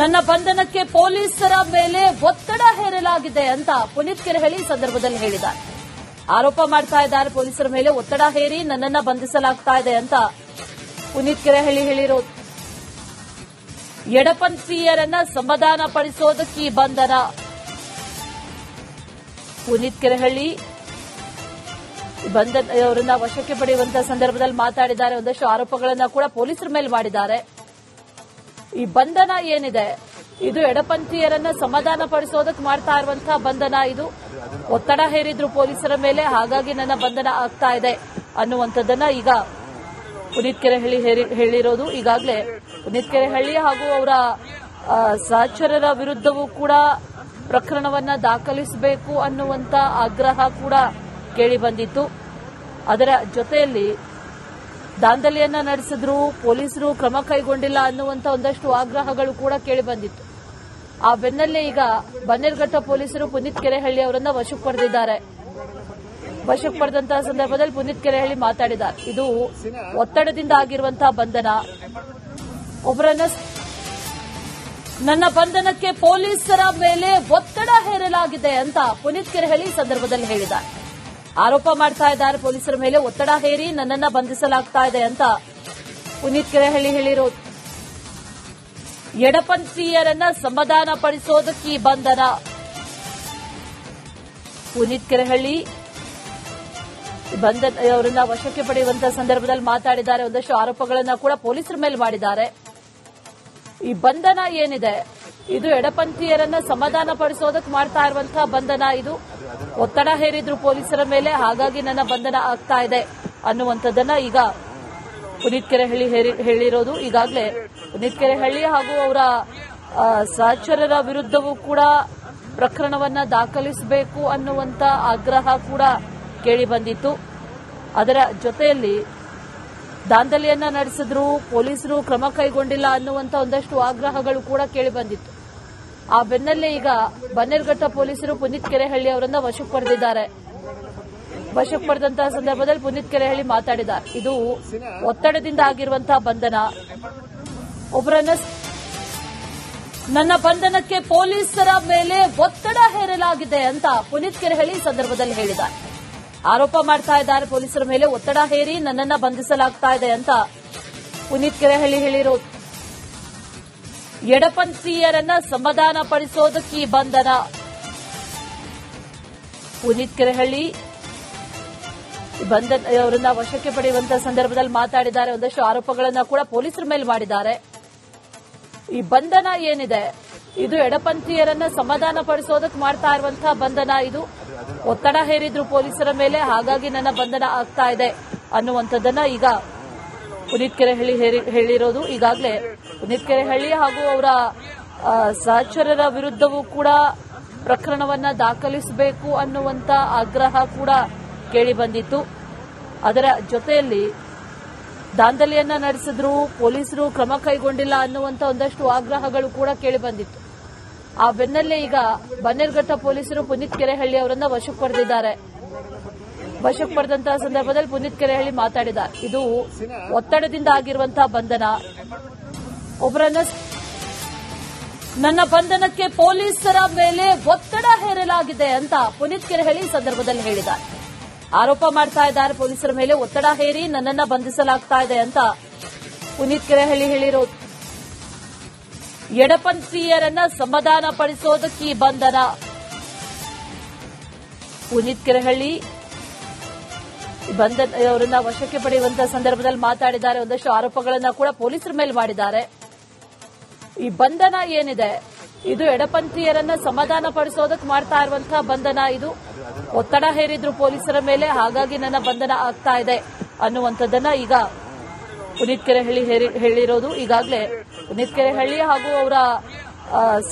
ನನ್ನ ಬಂಧನಕ್ಕೆ ಪೊಲೀಸರ ಮೇಲೆ ಒತ್ತಡ ಹೇರಲಾಗಿದೆ ಅಂತ ಪುನೀತ್ ಕೆರೆಹಳ್ಳಿ ಈ ಸಂದರ್ಭದಲ್ಲಿ ಹೇಳಿದ್ದಾರೆ. ಆರೋಪ ಮಾಡ್ತಾ ಇದ್ದಾರೆ ಪೊಲೀಸರ ಮೇಲೆ ಒತ್ತಡ ಹೇರಿ ನನ್ನನ್ನ ಬಂಧಿಸಲಾಗ್ತಾ ಇದೆ ಅಂತ ಪುನೀತ್ ಕೆರೆಹಳ್ಳಿ ಹೇಳಿರೋದು. ಎಡಪಂಥೀಯರನ್ನ ಸಮಾಧಾನ ಪಡಿಸೋದಕ್ಕೆ ಈ ಬಂಧನ. ಪುನೀತ್ ಕೆರೆಹಳ್ಳಿ ಅವರನ್ನ ವಶಕ್ಕೆ ಪಡೆಯುವಂತಹ ಸಂದರ್ಭದಲ್ಲಿ ಮಾತಾಡಿದ್ದಾರೆ. ಒಂದಷ್ಟು ಆರೋಪಗಳನ್ನ ಕೂಡ ಪೊಲೀಸರ ಮೇಲೆ ಮಾಡಿದ್ದಾರೆ. ಈ ಬಂಧನ ಏನಿದೆ ಇದು ಎಡಪಂಥೀಯರನ್ನ ಸಮಾಧಾನ ಪಡಿಸೋದಕ್ಕೆ ಮಾಡ್ತಾ ಇರುವಂತಹ ಬಂಧನ. ಇದು ಒತ್ತಡ ಹೇರಿದ್ರು ಪೊಲೀಸರ ಮೇಲೆ, ಹಾಗಾಗಿ ನನ್ನ ಬಂಧನ ಆಗ್ತಾ ಇದೆ ಅನ್ನುವಂಥದ್ದನ್ನ ಈಗ ಪುನೀತ್ ಕೆರೆಹಳ್ಳಿ ಹೇಳಿರೋದು. ಈಗಾಗಲೇ ಪುನೀತ್ ಕೆರೆಹಳ್ಳಿ ಹಾಗೂ ಅವರ ಸಹಚರರ ವಿರುದ್ಧವೂ ಕೂಡ ಪ್ರಕರಣವನ್ನ ದಾಖಲಿಸಬೇಕು ಅನ್ನುವಂತ ಆಗ್ರಹ ಕೂಡ ಕೇಳಿ ಬಂದಿತ್ತು. ಅದರ ಜೊತೆಯಲ್ಲಿ ದಾಂಧಲೆಯನ್ನ ನಡೆಸಿದ್ರು, ಪೊಲೀಸರು ಕ್ರಮ ಕೈಗೊಂಡಿಲ್ಲ ಅನ್ನುವಂತ ಒಂದಷ್ಟು ಆಗ್ರಹಗಳು ಕೂಡ ಕೇಳಿ ಬಂದಿತ್ತು. ಆ ಬೆನ್ನಲ್ಲೇ ಈಗ ಬನ್ನೇರುಘಟ್ಟ ಪೊಲೀಸರು ಪುನೀತ್ ಕೆರೆಹಳ್ಳಿ ಅವರನ್ನ ವಶಕ್ಕೆ ಪಡೆದಿದ್ದಾರೆ. ವಶಕ್ಕೆ ಪಡೆದಂತಹ ಸಂದರ್ಭದಲ್ಲಿ ಪುನೀತ್ ಕೆರೆಹಳ್ಳಿ ಮಾತಾಡಿದ್ದಾರೆ. ಇದು ಒತ್ತಡದಿಂದ ಆಗಿರುವಂತಹ ಬಂಧನ. ಒಬ್ಬರನ್ನ ನನ್ನ ಬಂಧನಕ್ಕೆ ಪೊಲೀಸರ ಮೇಲೆ ಒತ್ತಡ ಹೇರಲಾಗಿದೆ ಅಂತ ಪುನೀತ್ ಕೆರೆಹಳ್ಳಿ ಈ ಸಂದರ್ಭದಲ್ಲಿ ಹೇಳಿದ್ದಾರೆ. ಆರೋಪ ಮಾಡ್ತಾ ಇದ್ದಾರೆ ಪೊಲೀಸರ ಮೇಲೆ ಒತ್ತಡ ಹೇರಿ ನನ್ನನ್ನ ಬಂಧಿಸಲಾಗ್ತಾ ಇದೆ ಅಂತ ಪುನೀತ್ ಕೆರೆಹಳ್ಳಿ ಹೇಳಿರೋದು. ಎಡಪಂಥೀಯರನ್ನ ಸಮಾಧಾನ ಪಡಿಸೋದಕ್ಕೆ ಈ ಬಂಧನ. ಪುನೀತ್ ಕೆರೆಹಳ್ಳಿ ಅವರನ್ನ ವಶಕ್ಕೆ ಪಡೆಯುವಂತಹ ಸಂದರ್ಭದಲ್ಲಿ ಮಾತಾಡಿದ್ದಾರೆ. ಒಂದಷ್ಟು ಆರೋಪಗಳನ್ನ ಕೂಡ ಪೊಲೀಸರ ಮೇಲೆ ಮಾಡಿದ್ದಾರೆ. ಈ ಬಂಧನ ಏನಿದೆ ಇದು ಎಡಪಂಥೀಯರನ್ನ ಸಮಾಧಾನ ಪಡಿಸೋದಕ್ಕೆ ಮಾಡ್ತಾ ಇರುವಂತಹ ಬಂಧನ. ಇದು ಒತ್ತಡ ಹೇರಿದ್ರು ಪೊಲೀಸರ ಮೇಲೆ, ಹಾಗಾಗಿ ನನ್ನ ಬಂಧನ ಆಗ್ತಾ ಇದೆ ಅನ್ನುವಂಥದ್ದನ್ನ ಈಗ ಪುನೀತ್ ಕೆರೆಹಳ್ಳಿ ಹೇಳಿರೋದು. ಈಗಾಗಲೇ ಪುನೀತ್ ಕೆರೆಹಳ್ಳಿ ಹಾಗೂ ಅವರ ಸಹಚರರ ವಿರುದ್ಧವೂ ಕೂಡ ಪ್ರಕರಣವನ್ನ ದಾಖಲಿಸಬೇಕು ಅನ್ನುವಂತ ಆಗ್ರಹ ಕೂಡ ಕೇಳಿ ಬಂದಿತ್ತು. ಅದರ ಜೊತೆಯಲ್ಲಿ ದಾಂಧಲೆಯನ್ನ ನಡೆಸಿದ್ರು, ಪೊಲೀಸರು ಕ್ರಮ ಕೈಗೊಂಡಿಲ್ಲ ಅನ್ನುವಂತ ಒಂದಷ್ಟು ಆಗ್ರಹಗಳು ಕೂಡ ಕೇಳಿ ಬಂದಿತ್ತು. ಆ ಬೆನ್ನಲ್ಲೇ ಈಗ ಬನ್ನೇರುಘಟ್ಟ ಪೊಲೀಸರು ಪುನೀತ್ ಕೆರೆಹಳ್ಳಿ ಅವರನ್ನ ವಶಕ್ಕೆ ಪಡೆದಿದ್ದಾರೆ. ವಶಕ್ಕೆ ಪಡೆದಂತಹ ಸಂದರ್ಭದಲ್ಲಿ ಪುನೀತ್ ಕೆರೆಹಳ್ಳಿ ಮಾತಾಡಿದ್ದಾರೆ. ಇದು ಒತ್ತಡದಿಂದ ಆಗಿರುವಂತಹ ಬಂಧನ. ಒಬ್ಬರನ್ನ ನನ್ನ ಬಂಧನಕ್ಕೆ ಪೊಲೀಸರ ಮೇಲೆ ಒತ್ತಡ ಹೇರಲಾಗಿದೆ ಅಂತ ಪುನೀತ್ ಕೆರೆಹಳ್ಳಿ ಈ ಸಂದರ್ಭದಲ್ಲಿ ಹೇಳಿದ್ದಾರೆ. ಆರೋಪ ಮಾಡ್ತಾ ಇದ್ದಾರೆ ಪೊಲೀಸರ ಮೇಲೆ ಒತ್ತಡ ಹೇರಿ ನನ್ನನ್ನ ಬಂಧಿಸಲಾಗ್ತಾ ಇದೆ ಅಂತ ಪುನೀತ್ ಕೆರೆಹಳ್ಳಿ ಹೇಳಿರೋದು. ಎಡಪಂಥೀಯರನ್ನ ಸಮಾಧಾನ ಪಡಿಸೋದಕ್ಕೆ ಈ ಬಂಧನ. ಪುನೀತ್ ಕೆರೆಹಳ್ಳಿ ಅವರನ್ನ ವಶಕ್ಕೆ ಪಡೆಯುವಂತಹ ಸಂದರ್ಭದಲ್ಲಿ ಮಾತಾಡಿದ್ದಾರೆ. ಒಂದಷ್ಟು ಆರೋಪಗಳನ್ನ ಕೂಡ ಪೊಲೀಸರ ಮೇಲೆ ಮಾಡಿದ್ದಾರೆ. ಈ ಬಂಧನ ಏನಿದೆ ಇದು ಎಡಪಂಥೀಯರನ್ನ ಸಮಾಧಾನ ಪಡಿಸೋದಕ್ಕೆ ಮಾಡ್ತಾ ಇರುವಂತಹ ಬಂಧನ. ಇದು ಒತ್ತಡ ಹೇರಿದ್ರು ಪೊಲೀಸರ ಮೇಲೆ, ಹಾಗಾಗಿ ನನ್ನ ಬಂಧನ ಆಗ್ತಾ ಇದೆ ಅನ್ನುವಂಥದ್ದನ್ನ ಈಗ ಪುನೀತ್ ಕೆರೆಹಳ್ಳಿ ಹೇಳಿರೋದು. ಈಗಾಗಲೇ ಪುನೀತ್ ಕೆರೆಹಳ್ಳಿ ಹಾಗೂ ಅವರ ಸಹಚರರ ವಿರುದ್ಧವೂ ಕೂಡ ಪ್ರಕರಣವನ್ನ ದಾಖಲಿಸಬೇಕು ಅನ್ನುವಂತ ಆಗ್ರಹ ಕೂಡ ಕೇಳಿ ಬಂದಿತ್ತು. ಅದರ ಜೊತೆಯಲ್ಲಿ ದಾಂಧಲೆಯನ್ನ ನಡೆಸಿದ್ರು, ಪೊಲೀಸರು ಕ್ರಮ ಕೈಗೊಂಡಿಲ್ಲ ಅನ್ನುವಂತ ಒಂದಷ್ಟು ಆಗ್ರಹಗಳು ಕೂಡ ಕೇಳಿ ಬಂದಿತ್ತು. ಆ ಬೆನ್ನಲ್ಲೇ ಈಗ ಬನ್ನೇರುಘಟ್ಟ ಪೊಲೀಸರು ಪುನೀತ್ ಕೆರೆಹಳ್ಳಿ ಅವರನ್ನ ವಶಕ್ಕೆ ಪಡೆದಿದ್ದಾರೆ. ವಶಕ್ಕೆ ಪಡೆದಂತಹ ಸಂದರ್ಭದಲ್ಲಿ ಪುನೀತ್ ಕೆರೆಹಳ್ಳಿ ಮಾತಾಡಿದ್ದಾರೆ. ಇದು ಒತ್ತಡದಿಂದ ಆಗಿರುವಂತಹ ಬಂಧನ. ಒಬ್ಬರನ್ನ ನನ್ನ ಬಂಧನಕ್ಕೆ ಪೊಲೀಸರ ಮೇಲೆ ಒತ್ತಡ ಹೇರಲಾಗಿದೆ ಅಂತ ಪುನೀತ್ ಕೆರೆಹಳ್ಳಿ ಈ ಸಂದರ್ಭದಲ್ಲಿ ಹೇಳಿದ್ದಾರೆ. ಆರೋಪ ಮಾಡ್ತಾ ಇದ್ದಾರೆ ಪೊಲೀಸರ ಮೇಲೆ ಒತ್ತಡ ಹೇರಿ ನನ್ನನ್ನ ಬಂಧಿಸಲಾಗ್ತಾ ಇದೆ ಅಂತ ಪುನೀತ್ ಕೆರೆಹಳ್ಳಿ ಹೇಳಿರೋದು. ಎಡಪಂಥೀಯರನ್ನ ಸಮಾಧಾನ ಪಡಿಸೋದಕ್ಕೆ ಈ ಬಂಧನ. ಪುನೀತ್ ಕೆರೆಹಳ್ಳಿ ಅವರನ್ನ ವಶಕ್ಕೆ ಪಡೆಯುವಂತಹ ಸಂದರ್ಭದಲ್ಲಿ ಮಾತಾಡಿದ್ದಾರೆ. ಒಂದಷ್ಟು ಆರೋಪಗಳನ್ನ ಕೂಡ ಪೊಲೀಸರ ಮೇಲೆ ಮಾಡಿದ್ದಾರೆ. ಈ ಬಂಧನ ಏನಿದೆ ಇದು ಎಡಪಂಥೀಯರನ್ನ ಸಮಾಧಾನ ಪಡಿಸೋದಕ್ಕೆ ಮಾಡ್ತಾ ಇರುವಂತಹ ಬಂಧನ. ಇದು ಒತ್ತಡ ಹೇರಿದ್ರು ಪೊಲೀಸರ ಮೇಲೆ, ಹಾಗಾಗಿ ನನ್ನ ಬಂಧನ ಆಗ್ತಾ ಇದೆ ಅನ್ನುವಂಥದ್ದನ್ನ ಈಗ ಪುನೀತ್ ಕೆರೆಹಳ್ಳಿ ಹೇಳಿರೋದು. ಈಗಾಗಲೇ ಪುನೀತ್ ಕೆರೆಹಳ್ಳಿ ಹಾಗೂ ಅವರ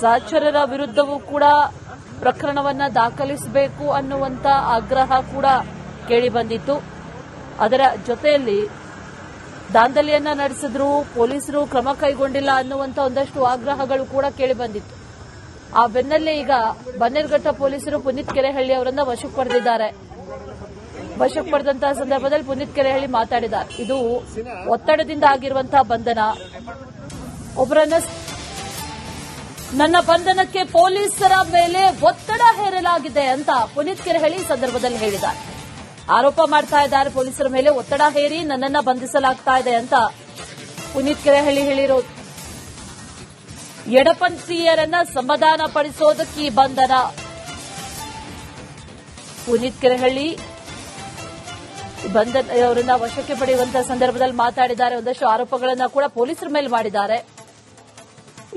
ಸಹಚರರ ವಿರುದ್ಧವೂ ಕೂಡ ಪ್ರಕರಣವನ್ನ ದಾಖಲಿಸಬೇಕು ಅನ್ನುವಂತ ಆಗ್ರಹ ಕೂಡ ಕೇಳಿ ಬಂದಿತ್ತು. ಅದರ ಜೊತೆಯಲ್ಲಿ ದಾಂಧಲೆಯನ್ನ ನಡೆಸಿದ್ರು, ಪೊಲೀಸರು ಕ್ರಮ ಕೈಗೊಂಡಿಲ್ಲ ಅನ್ನುವಂತ ಒಂದಷ್ಟು ಆಗ್ರಹಗಳು ಕೂಡ ಕೇಳಿ ಬಂದಿತ್ತು. ಆ ಬೆನ್ನಲ್ಲೇ ಈಗ ಬನ್ನೇರುಘಟ್ಟ ಪೊಲೀಸರು ಪುನೀತ್ ಕೆರೆಹಳ್ಳಿ ಅವರನ್ನ ವಶಕ್ಕೆ ಪಡೆದಿದ್ದಾರೆ. ವಶಕ್ಕೆ ಪಡೆದಂತಹ ಸಂದರ್ಭದಲ್ಲಿ ಪುನೀತ್ ಕೆರೆಹಳ್ಳಿ ಮಾತಾಡಿದ್ದಾರೆ. ಇದು ಒತ್ತಡದಿಂದ ಆಗಿರುವಂತಹ ಬಂಧನ. ಒಬ್ಬರನ್ನ ನನ್ನ ಬಂಧನಕ್ಕೆ ಪೊಲೀಸರ ಮೇಲೆ ಒತ್ತಡ ಹೇರಲಾಗಿದೆ ಅಂತ ಪುನೀತ್ ಕೆರೆಹಳ್ಳಿ ಈ ಸಂದರ್ಭದಲ್ಲಿ ಹೇಳಿದ್ದಾರೆ. ಆರೋಪ ಮಾಡ್ತಾ ಇದ್ದಾರೆ ಪೊಲೀಸರ ಮೇಲೆ ಒತ್ತಡ ಹೇರಿ ನನ್ನನ್ನ ಬಂಧಿಸಲಾಗ್ತಾ ಇದೆ ಅಂತ ಪುನೀತ್ ಕೆರೆಹಳ್ಳಿ ಹೇಳಿರೋದು. ಎಡಪಂಥೀಯರನ್ನ ಸಮಾಧಾನ ಪಡಿಸೋದಕ್ಕೆ ಈ ಬಂಧನ. ಪುನೀತ್ ಕೆರೆಹಳ್ಳಿ ಅವರನ್ನ ವಶಕ್ಕೆ ಪಡೆಯುವಂತಹ ಸಂದರ್ಭದಲ್ಲಿ ಮಾತಾಡಿದ್ದಾರೆ. ಒಂದಷ್ಟು ಆರೋಪಗಳನ್ನ ಕೂಡ ಪೊಲೀಸರ ಮೇಲೆ ಮಾಡಿದ್ದಾರೆ.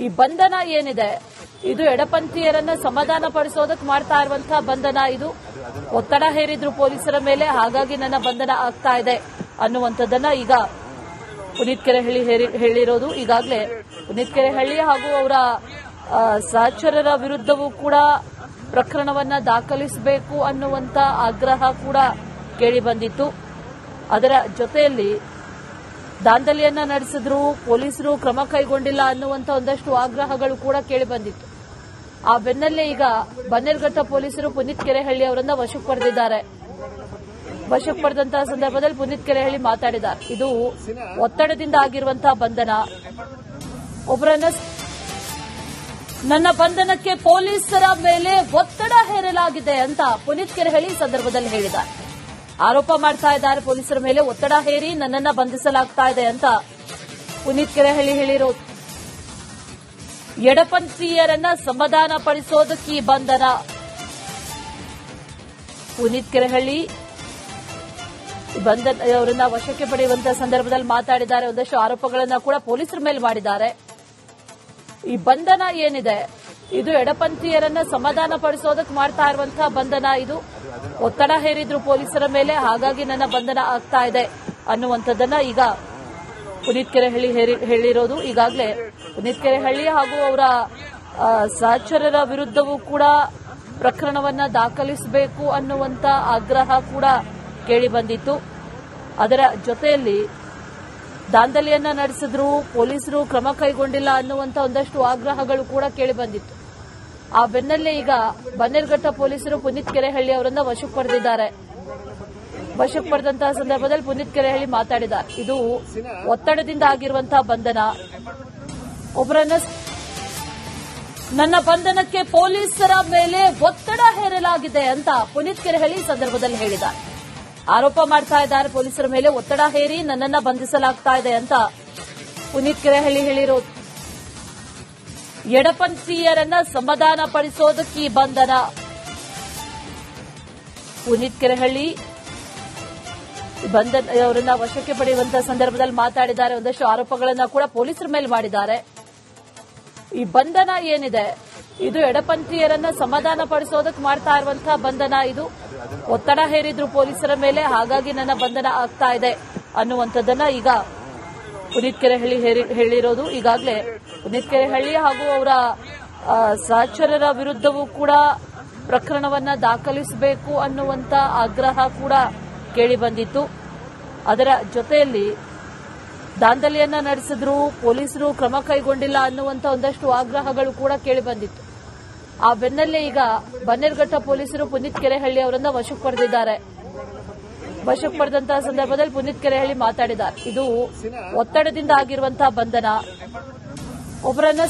ಈ ಬಂಧನ ಏನಿದೆ ಇದು ಎಡಪಂಥೀಯರನ್ನ ಸಮಾಧಾನ ಪಡಿಸೋದಕ್ಕೆ ಮಾಡ್ತಾ ಇರುವಂತಹ ಬಂಧನ. ಇದು ಒತ್ತಡ ಹೇರಿದ್ರು ಪೊಲೀಸರ ಮೇಲೆ, ಹಾಗಾಗಿ ನನ್ನ ಬಂಧನ ಆಗ್ತಾ ಇದೆ ಅನ್ನುವಂಥದ್ದನ್ನ ಈಗ ಪುನೀತ್ ಕೆರೆಹಳ್ಳಿ ಹೇಳಿರೋದು. ಈಗಾಗಲೇ ಪುನೀತ್ ಕೆರೆಹಳ್ಳಿ ಹಾಗೂ ಅವರ ಸಹಚರರ ವಿರುದ್ಧವೂ ಕೂಡ ಪ್ರಕರಣವನ್ನ ದಾಖಲಿಸಬೇಕು ಅನ್ನುವಂತ ಆಗ್ರಹ ಕೂಡ ಕೇಳಿ ಬಂದಿತ್ತು. ಅದರ ಜೊತೆಯಲ್ಲಿ ದಾಂಧಲೆಯನ್ನ ನಡೆಸಿದ್ರು, ಪೊಲೀಸರು ಕ್ರಮ ಕೈಗೊಂಡಿಲ್ಲ ಅನ್ನುವಂತ ಒಂದಷ್ಟು ಆಗ್ರಹಗಳು ಕೂಡ ಕೇಳಿ ಬಂದಿತ್ತು. ಆ ಬೆನ್ನಲ್ಲೇ ಈಗ ಬನ್ನೇರುಘಟ್ಟ ಪೊಲೀಸರು ಪುನೀತ್ ಕೆರೆಹಳ್ಳಿ ಅವರನ್ನ ವಶಕ್ಕೆ ಪಡೆದಿದ್ದಾರೆ. ವಶಕ್ಕೆ ಪಡೆದಂತಹ ಸಂದರ್ಭದಲ್ಲಿ ಪುನೀತ್ ಕೆರೆಹಳ್ಳಿ ಮಾತಾಡಿದ್ದಾರೆ. ಇದು ಒತ್ತಡದಿಂದ ಆಗಿರುವಂತಹ ಬಂಧನ. ಒಬ್ಬರನ್ನ ನನ್ನ ಬಂಧನಕ್ಕೆ ಪೊಲೀಸರ ಮೇಲೆ ಒತ್ತಡ ಹೇರಲಾಗಿದೆ ಅಂತ ಪುನೀತ್ ಕೆರೆಹಳ್ಳಿ ಈ ಸಂದರ್ಭದಲ್ಲಿ ಹೇಳಿದ್ದಾರೆ. ಆರೋಪ ಮಾಡ್ತಾ ಇದ್ದಾರೆ ಪೊಲೀಸರ ಮೇಲೆ ಒತ್ತಡ ಹೇರಿ ನನ್ನನ್ನ ಬಂಧಿಸಲಾಗ್ತಾ ಇದೆ ಅಂತ ಪುನೀತ್ ಕೆರೆಹಳ್ಳಿ ಹೇಳಿರೋದು. ಎಡಪಂಥೀಯರನ್ನ ಸಮಾಧಾನ ಪಡಿಸೋದಕ್ಕೆ ಈ ಬಂಧನ. ಪುನೀತ್ ಕೆರೆಹಳ್ಳಿ ಅವರನ್ನ ವಶಕ್ಕೆ ಪಡೆಯುವಂತಹ ಸಂದರ್ಭದಲ್ಲಿ ಮಾತಾಡಿದ್ದಾರೆ. ಒಂದಷ್ಟು ಆರೋಪಗಳನ್ನ ಕೂಡ ಪೊಲೀಸರ ಮೇಲೆ ಮಾಡಿದ್ದಾರೆ. ಈ ಬಂಧನ ಏನಿದೆ ಇದು ಎಡಪಂಥೀಯರನ್ನ ಸಮಾಧಾನ ಪಡಿಸೋದಕ್ಕೆ ಮಾಡ್ತಾ ಇರುವಂತಹ ಬಂಧನ. ಇದು ಒತ್ತಡ ಹೇರಿದ್ರು ಪೊಲೀಸರ ಮೇಲೆ, ಹಾಗಾಗಿ ನನ್ನ ಬಂಧನ ಆಗ್ತಾ ಇದೆ ಅನ್ನುವಂಥದ್ದನ್ನ ಈಗ ಪುನೀತ್ ಕೆರೆಹಳ್ಳಿ ಹೇಳಿರೋದು. ಈಗಾಗಲೇ ಪುನೀತ್ ಕೆರೆಹಳ್ಳಿ ಹಾಗೂ ಅವರ ಸಹಚರರ ವಿರುದ್ಧವೂ ಕೂಡ ಪ್ರಕರಣವನ್ನ ದಾಖಲಿಸಬೇಕು ಅನ್ನುವಂತ ಆಗ್ರಹ ಕೂಡ ಕೇಳಿ ಬಂದಿತ್ತು. ಅದರ ಜೊತೆಯಲ್ಲಿ ದಾಂಧಲೆಯನ್ನ ನಡೆಸಿದ್ರು, ಪೊಲೀಸರು ಕ್ರಮ ಕೈಗೊಂಡಿಲ್ಲ ಅನ್ನುವಂತ ಒಂದಷ್ಟು ಆಗ್ರಹಗಳು ಕೂಡ ಕೇಳಿ ಬಂದಿತ್ತು. ಆ ಬೆನ್ನಲ್ಲೇ ಈಗ ಬನ್ನೇರುಘಟ್ಟ ಪೊಲೀಸರು ಪುನೀತ್ ಕೆರೆಹಳ್ಳಿ ಅವರನ್ನ ವಶಕ್ಕೆ ಪಡೆದಿದ್ದಾರೆ. ವಶಕ್ಕೆ ಪಡೆದಂತಹ ಸಂದರ್ಭದಲ್ಲಿ ಪುನೀತ್ ಕೆರೆಹಳ್ಳಿ ಮಾತಾಡಿದ್ದಾರೆ. ಇದು ಒತ್ತಡದಿಂದ ಆಗಿರುವಂತಹ ಬಂಧನ. ಒಬ್ಬರನ್ನ ನನ್ನ ಬಂಧನಕ್ಕೆ ಪೊಲೀಸರ ಮೇಲೆ ಒತ್ತಡ ಹೇರಲಾಗಿದೆ ಅಂತ ಪುನೀತ್ ಕೆರೆಹಳ್ಳಿ ಈ ಸಂದರ್ಭದಲ್ಲಿ ಹೇಳಿದ್ದಾರೆ. ಆರೋಪ ಮಾಡ್ತಾ ಇದ್ದಾರೆ ಪೊಲೀಸರ ಮೇಲೆ ಒತ್ತಡ ಹೇರಿ ನನ್ನನ್ನ ಬಂಧಿಸಲಾಗ್ತಾ ಇದೆ ಅಂತ ಪುನೀತ್ ಕೆರೆಹಳ್ಳಿ ಹೇಳಿರೋದು. ಎಡಪಂಥೀಯರನ್ನ ಸಮಾಧಾನ ಪಡಿಸೋದಕ್ಕೆ ಈ ಬಂಧನ. ಪುನೀತ್ ಕೆರೆಹಳ್ಳಿ ಅವರನ್ನ ವಶಕ್ಕೆ ಪಡೆಯುವಂತಹ ಸಂದರ್ಭದಲ್ಲಿ ಮಾತಾಡಿದ್ದಾರೆ. ಒಂದಷ್ಟು ಆರೋಪಗಳನ್ನ ಕೂಡ ಪೊಲೀಸರ ಮೇಲೆ ಮಾಡಿದ್ದಾರೆ. ಈ ಬಂಧನ ಏನಿದೆ ಇದು ಎಡಪಂಥೀಯರನ್ನ ಸಮಾಧಾನ ಪಡಿಸೋದಕ್ಕೆ ಮಾಡ್ತಾ ಇರುವಂತಹ ಬಂಧನ. ಇದು ಒತ್ತಡ ಹೇರಿದ್ರು ಪೊಲೀಸರ ಮೇಲೆ, ಹಾಗಾಗಿ ನನ್ನ ಬಂಧನ ಆಗ್ತಾ ಇದೆ ಅನ್ನುವಂಥದ್ದನ್ನ ಈಗ ಪುನೀತ್ ಕೆರೆಹಳ್ಳಿ ಹೇಳಿರೋದು. ಈಗಾಗಲೇ ಪುನೀತ್ ಕೆರೆಹಳ್ಳಿ ಹಾಗೂ ಅವರ ಸಹಚರರ ವಿರುದ್ಧವೂ ಕೂಡ ಪ್ರಕರಣವನ್ನ ದಾಖಲಿಸಬೇಕು ಅನ್ನುವಂತ ಆಗ್ರಹ ಕೂಡ ಕೇಳಿ ಬಂದಿತ್ತು. ಅದರ ಜೊತೆಯಲ್ಲಿ ದಾಂಧಲೆಯನ್ನ ನಡೆಸಿದ್ರು, ಪೊಲೀಸರು ಕ್ರಮ ಕೈಗೊಂಡಿಲ್ಲ ಅನ್ನುವಂತ ಒಂದಷ್ಟು ಆಗ್ರಹಗಳು ಕೂಡ ಕೇಳಿ ಬಂದಿತ್ತು. ಆ ಬೆನ್ನಲ್ಲೇ ಈಗ ಬನ್ನೇರುಘಟ್ಟ ಪೊಲೀಸರು ಪುನೀತ್ ಕೆರೆಹಳ್ಳಿ ಅವರನ್ನ ವಶಕ್ಕೆ ಪಡೆದಿದ್ದಾರೆ. ವಶಕ್ಕೆ ಪಡೆದಂತಹ ಸಂದರ್ಭದಲ್ಲಿ ಪುನೀತ್ ಕೆರೆಹಳ್ಳಿ ಮಾತಾಡಿದ್ದಾರೆ. ಇದು ಒತ್ತಡದಿಂದ ಆಗಿರುವಂತಹ ಬಂಧನ. ಒಬ್ಬರನ್ನ